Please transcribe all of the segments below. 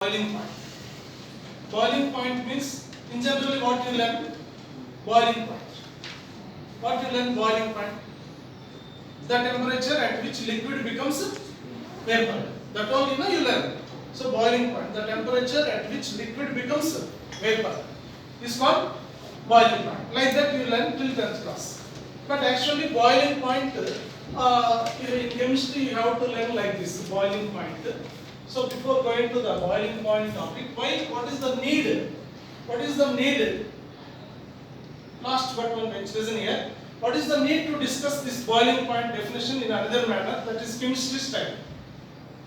Boiling point. Boiling point means, in generally what you learn? Boiling point. What you learn? Boiling point. The temperature at which liquid becomes vapor. That all you learn. So boiling point. The temperature at which liquid becomes vapor is called boiling point. Like that you learn till 10th class. But actually boiling point, in chemistry you have to learn like this, boiling point. So before going to the boiling point topic, what is the need? What is the need? Last but one mention here. What is the need to discuss this boiling point definition in another manner, that is chemistry style?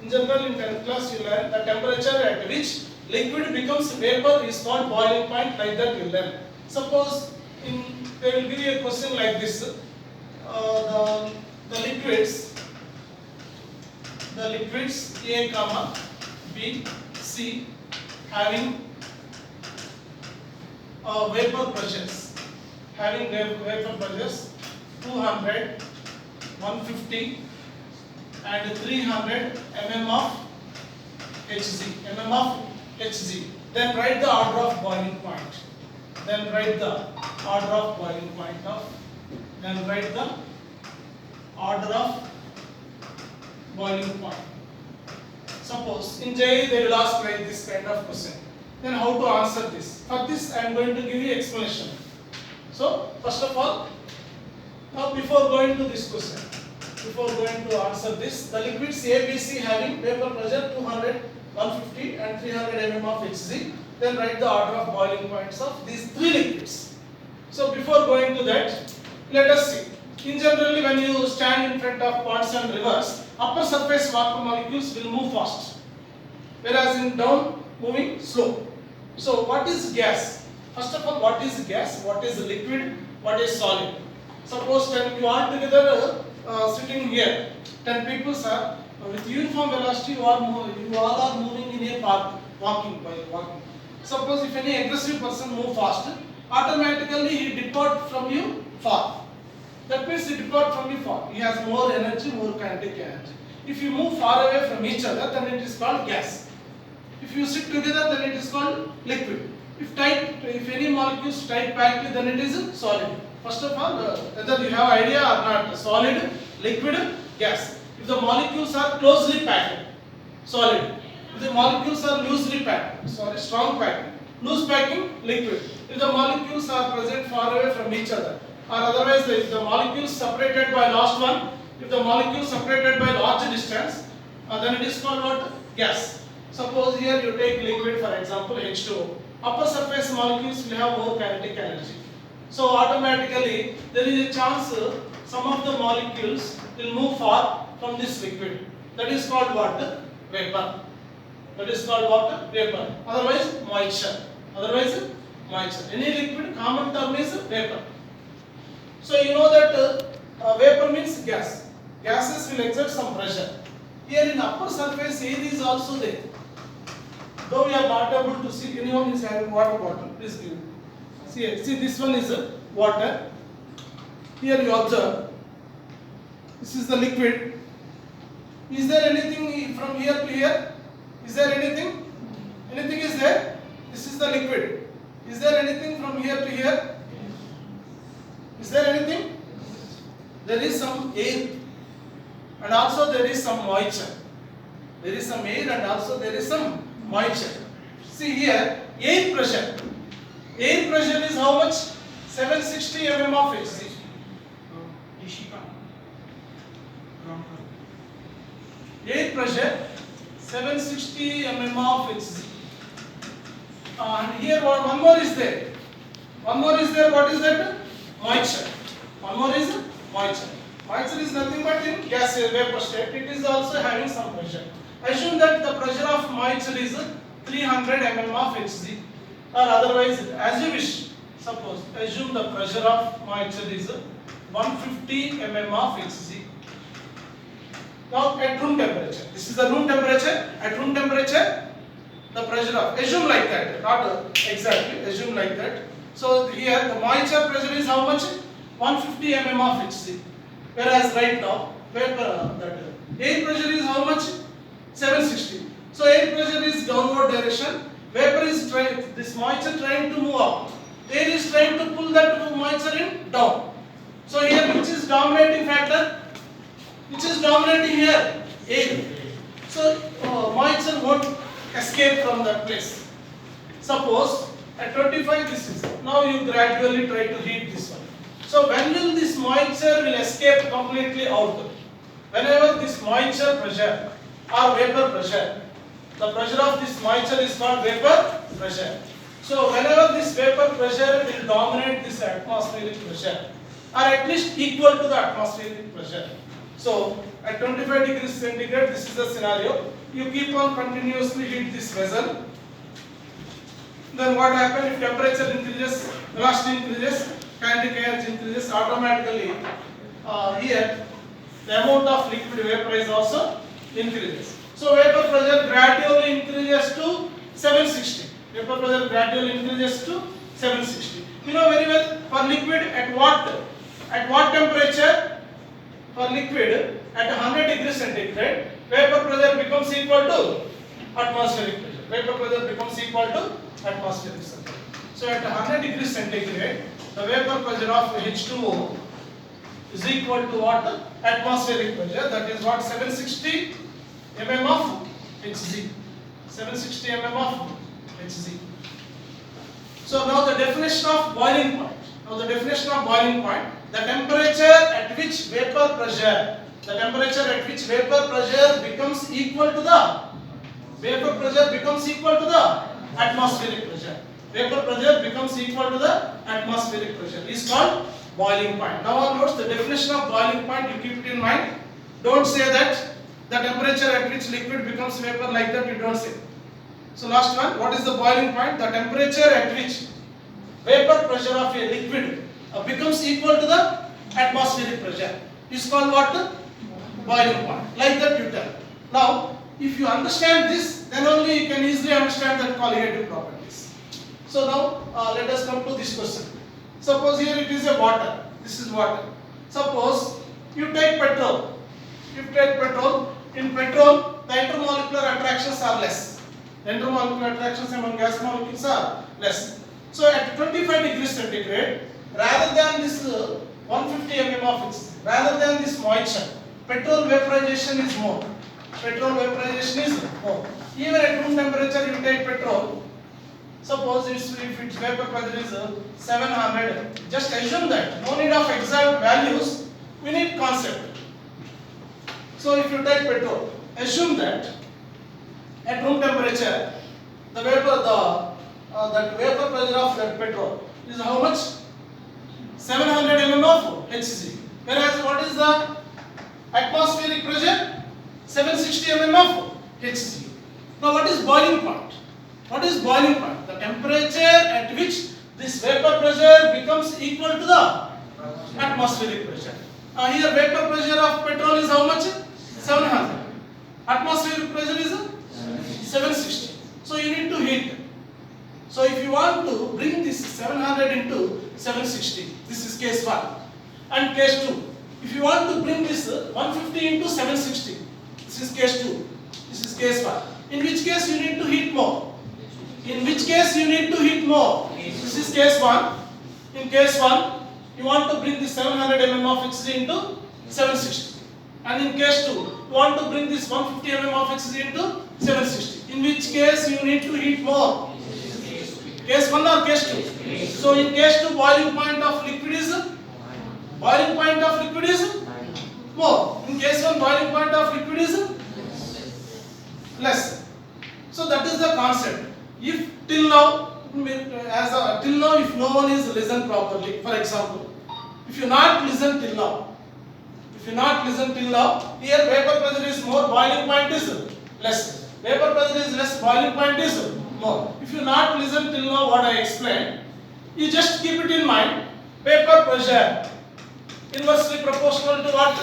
In general, in 10th class you learn the temperature at which liquid becomes vapor is called boiling point, like that you learn. Suppose they will give you a question like this, the liquids A, comma B, C having vapor pressures, 200, 150 and 300 mm of Hg. Then write the order of boiling point. Suppose in JEE they will ask like this kind of question. Then how to answer this? For this I am going to give you explanation. So first of all, now before going to this question, before going to answer this, the liquids A, B, C having vapor pressure 200, 150 and 300 mm of Hg. Then write the order of boiling points of these three liquids. So before going to that, let us see. In generally, when you stand in front of ponds and rivers, upper surface water molecules will move fast, whereas in down moving slow. So what is gas? First of all, what is gas? What is liquid? What is solid? Suppose 10 you are together sitting here, 10 people are with uniform velocity. You all are moving in a park, walking. Suppose if any aggressive person move fast, automatically he depart from you far. That means he depart from you far. He has more energy, more kinetic energy. If you move far away from each other, then it is called gas. If you sit together, then it is called liquid. If any molecules tight packed, then it is solid. First of all, whether you have idea or not, solid, liquid, gas. If the molecules are closely packed, solid. If the molecules are loosely packed, strong packing, loose packing, liquid. If the molecules are present far away from each other, or otherwise if the molecules separated by large distance, then it is called what? Gas. Suppose here you take liquid, for example H2O. Upper surface molecules will have more kinetic energy. So automatically there is a chance some of the molecules will move far from this liquid. That is called what? Vapor. Otherwise moisture. Any liquid, common term is vapor. So you know that vapor means gas. Gases will exert some pressure. Here in upper surface air is also there. Though we are not able to see, anyone is having water bottle, please give. See this one is water. Here you observe, this is the liquid. Is there anything from here to here? Is there anything? Anything is there? This is the liquid. Is there anything from here to here? Is there anything? There is some air and also there is some moisture. There is some air and also there is some moisture. See here, air pressure. Air pressure is how much? 760 mm of Hg. Air pressure 760 mm of Hg. And here one more is there. What is that? Moisture. One more is moisture. Moisture is nothing but in gas vapor state. It is also having some pressure. Assume that the pressure of moisture is 300 mm of Hg, or otherwise as you wish. Suppose assume the pressure of moisture is 150 mm of Hg. Now at room temperature, this is the room temperature. At room temperature, the pressure of, assume like that, not exactly, assume like that. So here the moisture pressure is how much? 150 mm of Hg. Whereas right now, that air pressure is how much? 760. So air pressure is downward direction. Vapor is trying, this moisture trying to move up. Air is trying to pull that moisture in down. So here which is dominating factor? Which is dominating here? Air. So moisture won't escape from that place. Suppose at 25 this is. Now you gradually try to heat this one. So when will this moisture will escape completely out? Whenever this moisture pressure or vapor pressure, the pressure of this moisture is called vapor pressure. So whenever this vapor pressure will dominate this atmospheric pressure or at least equal to the atmospheric pressure. So at 25 degrees centigrade, this is the scenario. You keep on continuously heat this vessel. Then what happens if temperature increases, velocity increases, kinetic energy increases, automatically here the amount of liquid vapor is also increases. So vapor pressure gradually increases to 760. Vapor pressure gradually increases to 760. You know very well, for liquid at what temperature? For liquid at 100 degrees centigrade, vapor pressure becomes equal to atmospheric pressure. Vapor pressure becomes equal to atmospheric pressure. So at 100 degrees centigrade, the vapor pressure of H2O is equal to what? Atmospheric pressure. That is what? 760 mm of Hg. 760 mm of Hg. So now the definition of boiling point. Now the definition of boiling point. The temperature at which vapor pressure becomes equal to the atmospheric pressure. Vapor pressure becomes equal to the atmospheric pressure is called boiling point. Now onwards, the definition of boiling point, you keep it in mind. Don't say that the temperature at which liquid becomes vapor, like that you don't say. So last one, what is the boiling point? The temperature at which vapor pressure of a liquid becomes equal to the atmospheric pressure is called what? Boiling point. Like that you tell. Now, if you understand this, then only you can easily understand the colligative properties. So now, let us come to this question. Suppose here it is a water. This is water. Suppose you take petrol. You take petrol. In petrol, the intermolecular attractions are less. The intermolecular attractions among gas molecules are less. So at 25 degrees centigrade, rather than this 150 mm of it, rather than this moisture, petrol vaporization is more. Petrol vaporization is more. Even at room temperature, you take petrol. Suppose if its vapor pressure is 700, just assume that. No need of exact values. We need concept. So if you take petrol, assume that at room temperature, the vapor, that vapor pressure of that petrol is how much? 700 mm of Hg. Whereas what is the atmospheric pressure? 760 mm of Hg. Now what is boiling point? What is boiling point? The temperature at which this vapor pressure becomes equal to the atmospheric pressure. Here vapor pressure of petrol is how much? 700. Atmospheric pressure is 760. So you need to heat. So if you want to bring this 700 into 760, this is case 1. And case 2, if you want to bring this 150 into 760, this is case 2. This is case 1. In which case you need to heat more? In which case you need to heat more? This is case 1. In case 1, you want to bring this 700 mm of Hg into 760. And in case 2, you want to bring this 150 mm of Hg into 760. In which case you need to heat more? Case 1 or case 2? So in case 2, boiling point of liquid is more. In case 1, boiling point of liquid is less. So that is the concept. If till now, if no one is listened properly, for example, if you not listen till now, here vapor pressure is more, boiling point is less. Vapor pressure is less, boiling point is more. If you not listen till now what I explained, you just keep it in mind. Vapor pressure inversely proportional to what?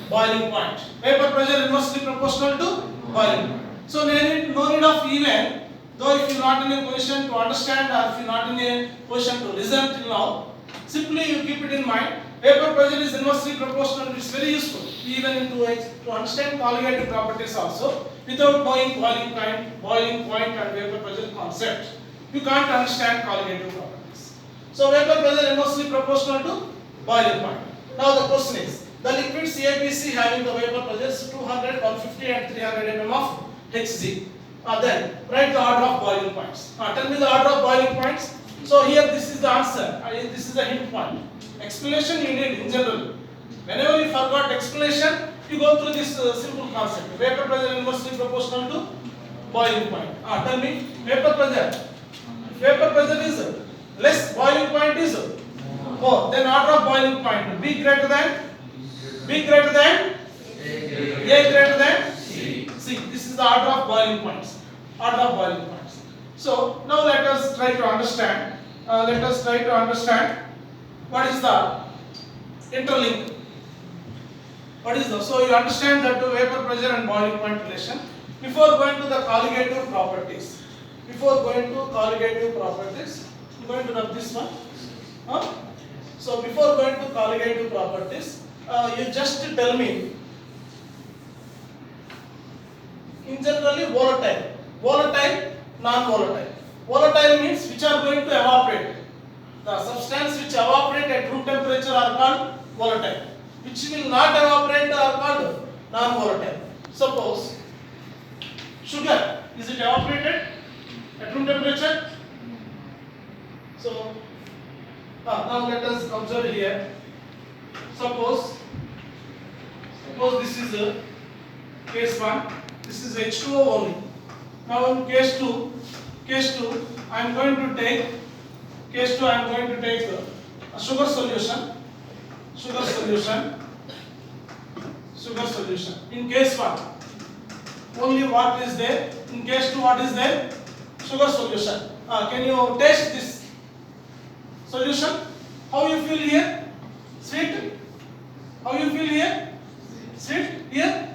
Boiling point. Vapor pressure inversely proportional to boiling point. So no need of even, though if you are not in a position to understand or if you are not in a position to listen till now, simply you keep it in mind. Vapor pressure is inversely proportional. It's very useful even to understand colligative properties also. without knowing boiling point and vapor pressure concept, you can't understand colligative properties. So vapor pressure inversely proportional to boiling point. Now the question is, the liquid CaBC having the vapor pressures 200, 150 and 300 mm of Hg. Then write the order of boiling points. Tell me the order of boiling points. So here this is the answer. This is the hint point. Explanation you need in general. Whenever you forgot explanation, you go through this simple concept. Vapor pressure inversely proportional to boiling point. Tell me vapor pressure. Vapor pressure is less, boiling point is more. Then order of boiling point. B greater than A greater than C. This is the order of boiling points. Order of boiling points. So now let us try to understand. What is the interlink. What is the? So you understand that vapor pressure and boiling point relation. Before going to the colligative properties, I'm going to rub this one. So before going to colligative properties, you just tell me. In generally volatile, non-volatile. Volatile means which are going to evaporate. The substance which evaporate at room temperature are called volatile. Which will not evaporate are called non-volatile. Suppose sugar, is it evaporated at room temperature? So now let us observe here. Suppose this is case 1. This is H2O only. Now in case 2, I am going to take a sugar solution. In case 1, only what is there. In case 2, what is there? Sugar solution. Can you taste this solution? How you feel here? Sweet. How you feel here? Sweet. Here.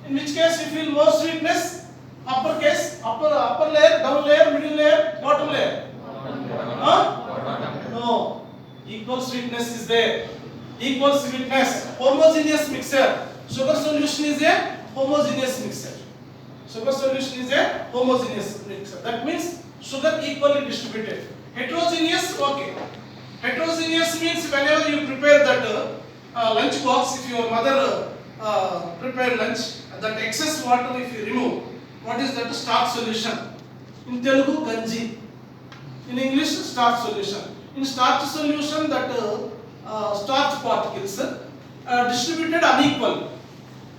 In which case you feel more sweetness? Upper case, upper layer, down layer, middle layer, bottom layer. No. Equal sweetness is there. Equal sweetness. Homogeneous mixture. Sugar solution is a homogeneous mixture. That means sugar equally distributed. Heterogeneous, okay. Heterogeneous means whenever you prepare that lunch box, if your mother prepare lunch, that excess water if you remove, what is that? Starch solution. In Telugu, ganji. In English, starch solution. In starch solution, that starch particles distributed unequally.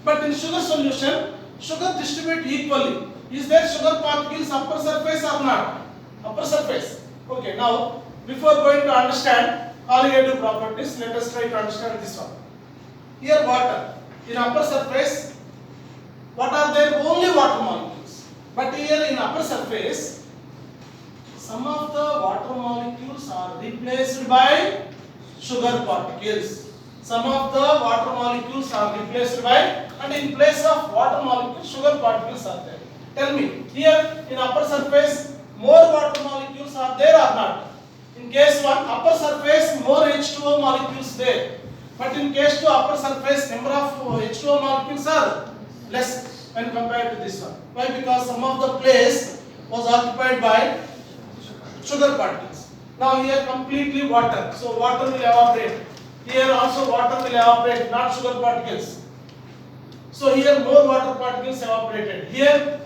But in sugar solution, sugar distribute equally. Is there sugar particles upper surface or not? Upper surface. Okay, now before going to understand colligative properties, let us try to understand this one. Here water. In upper surface, what are there? Only water molecules. But here in upper surface, some of the water molecules are replaced by sugar particles. Some of the water molecules are replaced by, and in place of water molecules, sugar particles are there. Tell me, here in upper surface, more water molecules are there or not? In case 1, upper surface, more H2O molecules there. But in case 2, upper surface, number of H2O molecules are less when compared to this one. Why? Because some of the place was occupied by sugar particles. Now here completely water. So water will evaporate. Here also water will evaporate, not sugar particles. So here more water particles evaporated. Here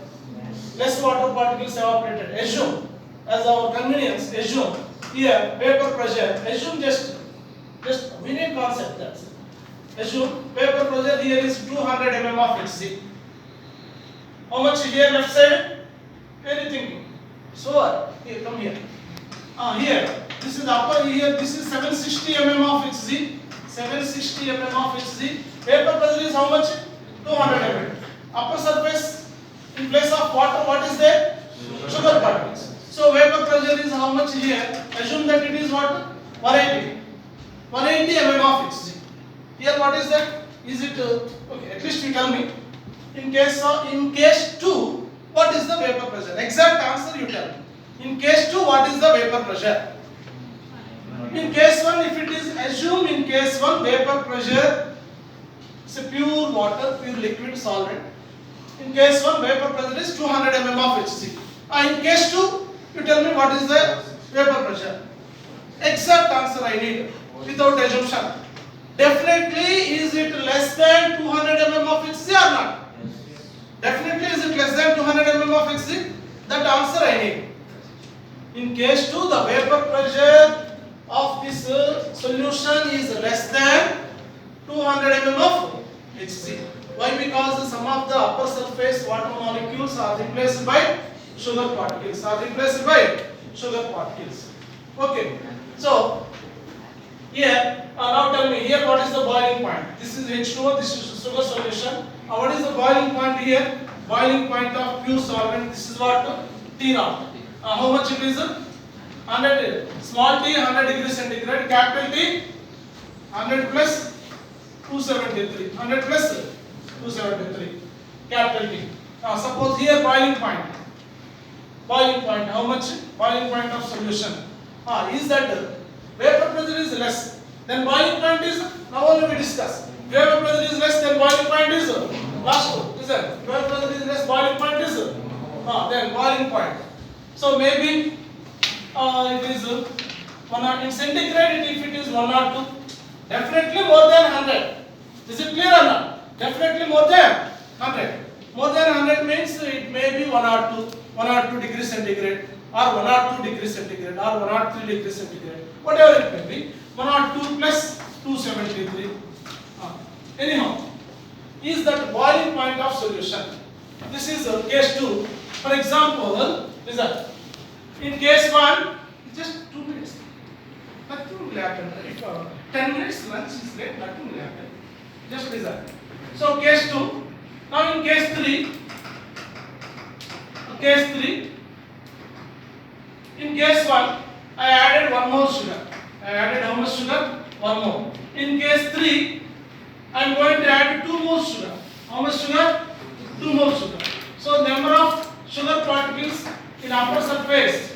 less water particles evaporated. Assume, as our convenience, assume here vapor pressure. Assume just we need concept. That's it. Assume vapor pressure here is 200 mm of Hg. How much here left side? Anything. So here, come here. Here this is upper. Here this is 760 mm of Hg. 760 mm of Hg. Vapor pressure is how much? 200 mm. Upper surface, in place of water, what is there? Sugar particles. So vapor pressure is how much here? Assume that it is what? 180 mm of Hg. Here what is that? Is it okay? At least you tell me. In case 2, what is the vapor pressure? Exact answer you tell me. In case 2, what is the vapor pressure? In case 1, if it is assumed in case 1 vapor pressure, it's a pure water, pure liquid solvent. In case 1, vapor pressure is 200 mm of Hg. In case 2, you tell me what is the vapor pressure. Exact answer I need without assumption. Definitely, is it less than 200 mm of Hg or not? Definitely, is it less than 200 mm of Hg? That answer I need. In case 2, the vapor pressure of this solution is less than 200 mm of Hg. Why? Because some of the upper surface water molecules are replaced by sugar particles. Okay. So here, now tell me here what is the boiling point? This is H2O. This is sugar solution. What is the boiling point here? Boiling point of pure solvent. This is what? T naught. How much it is? 100. Small t 100 degrees centigrade. Capital T 100 plus 273. 100 plus 273. Capital T. Now suppose here boiling point. Boiling point. How much? Boiling point of solution. Is that vapor pressure is less? Then boiling point is, now only we discuss. Vapor pressure is less, then boiling point is last one. Is that? Vapor pressure is less, boiling point is then boiling point. So maybe it is 1 in centigrade. If it is 102, definitely more than 100. Is it clear or not? Definitely more than 100. More than 100 means it may be 102 degrees centigrade, or 102 degrees centigrade, or 103 degrees centigrade. Whatever it may be, 102 plus 273. Anyhow, is that boiling point of solution? This is case 2. For example, is that in case 1, just 2 minutes. Nothing will happen. If 10 minutes lunch is late, nothing will happen. Just listen. So case 2. Now in case 3. In case 1, I added 1 more sugar. I added how much sugar? 1 more. In case 3, I am going to add 2 more sugar. How much sugar? 2 more sugar. So number of sugar particles in upper surface.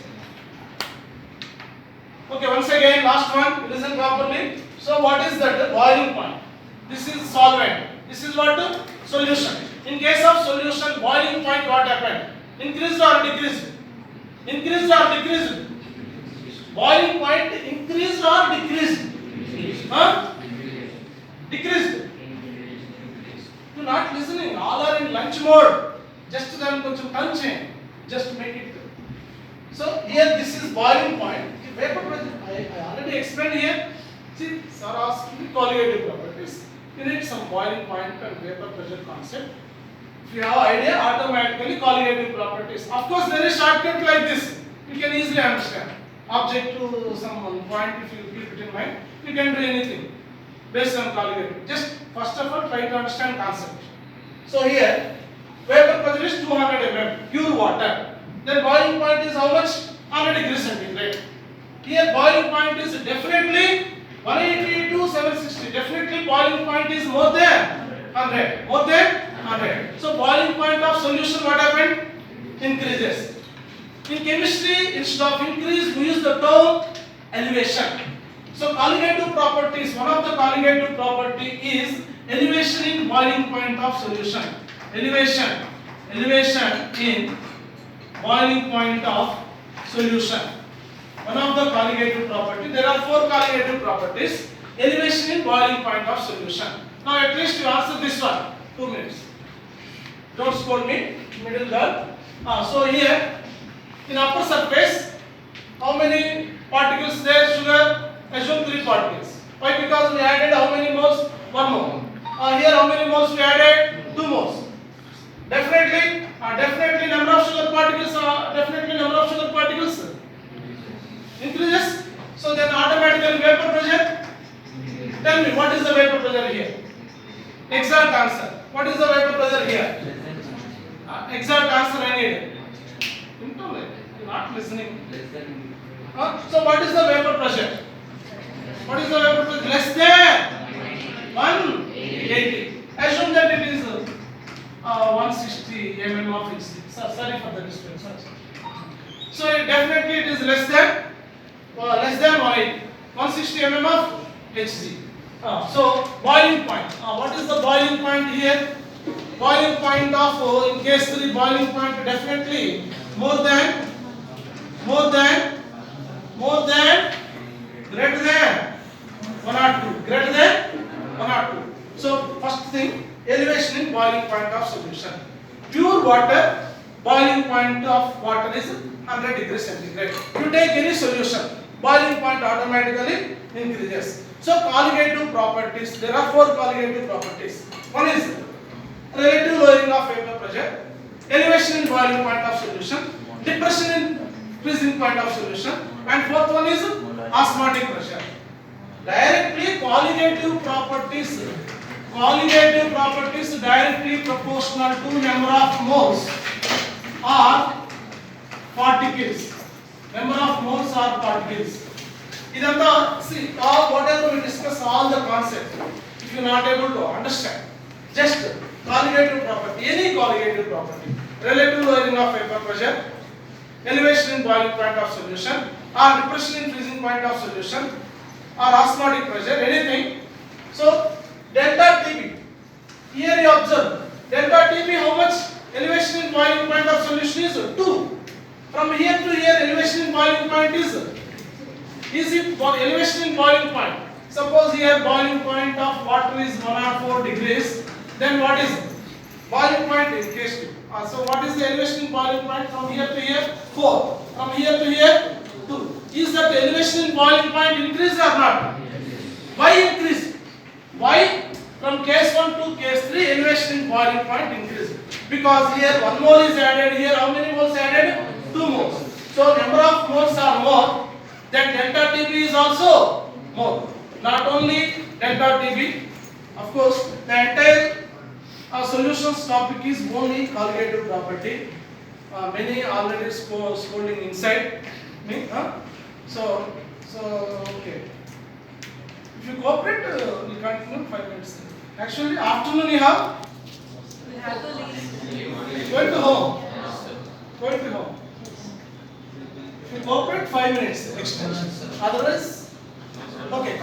Okay, once again, last one, listen properly. So what is that? Boiling point. This is solvent. This is what? Solution. In case of solution, boiling point, what happened? Increased or decreased? Increased or decreased? Boiling point increased or decreased? Decreased. You're not listening. All are in lunch mode. Just then punching. Just make it. So here this is boiling point. Vapor pressure. I already explained here. See, sir asked me colligative properties. You need some boiling point and vapor pressure concept. If you have idea, automatically colligative properties. Of course, there is shortcut like this. You can easily understand. Object to some point, if you keep it in mind, you can do anything based on colligative. Just first of all, try to understand concept. So here, vapor pressure is 200 mm, pure water. Then boiling point is how much? 100 degrees centigrade. Here boiling point is definitely 180 to 760. Definitely boiling point is more than 100. More than 100. So boiling point of solution, what happened? Increases. In chemistry, instead of increase, we use the term elevation. So colligative properties, one of the colligative property is elevation in boiling point of solution. Elevation in boiling point of solution. One of the colligative property. There are 4 colligative properties. Elevation in boiling point of solution. Now at least you answer this one. 2 minutes. Don't scold me, middle girl. So here, in upper surface, how many particles there? Sugar, assume 3 particles. Why? Because we added how many moles? 1 mole. Here how many moles we added? 2 moles. Definitely number of sugar particles increases. So then automatically vapor pressure. Tell me, what is the vapor pressure here? Exact answer. What is the vapor pressure here? Exact answer I need. You're not listening. So what is the vapor pressure? What is the vapor pressure? Less than 180. Assume that it is 160 mm of Hg. Sorry for the distance. So definitely it is less than 160 mm of Hg. So boiling point. What is the boiling point here? boiling point of in case 3 boiling point definitely more than greater than 1 or 2, greater than 1 or 2. So first thing, elevation in boiling point of solution. Pure water, boiling point of water is 100 degrees centigrade. You take any solution, boiling point automatically increases. So colligative properties, there are 4 colligative properties. One is relative lowering of vapor pressure, elevation in boiling point of solution, depression in freezing point of solution, and fourth one is osmotic pressure. Directly colligative properties directly proportional to number of moles or particles. Number of moles or particles. Idantha, see, all whatever we discuss, all the concepts, if you are not able to understand, just colligative property, any colligative property, relative lowering of vapor pressure, elevation in boiling point of solution, or depression in freezing point of solution, or osmotic pressure, anything. So delta Tb, here you observe, delta Tb how much? Elevation in boiling point of solution is 2. From here to here, elevation in boiling point is it elevation in boiling point? Suppose here boiling point of water is 104 degrees, then what is boiling point in case 2? So what is the elevation in boiling point from here to here? 4. From here to here 2. Is that elevation in boiling point increase or not? Why increase? Why from case 1 to case 3 elevation in boiling point increase? Because here 1 mole is added, here how many moles added? 2 moles. So number of moles are more, then delta Tb is also more. Not only delta Tb, of course the entire solutions topic is only colligative property. Many already scolding inside me. So okay. If you cooperate, we continue 5 minutes. Actually, afternoon you have. We have to leave. Going to home. Going to home. If you cooperate, 5 minutes extension. Otherwise, okay.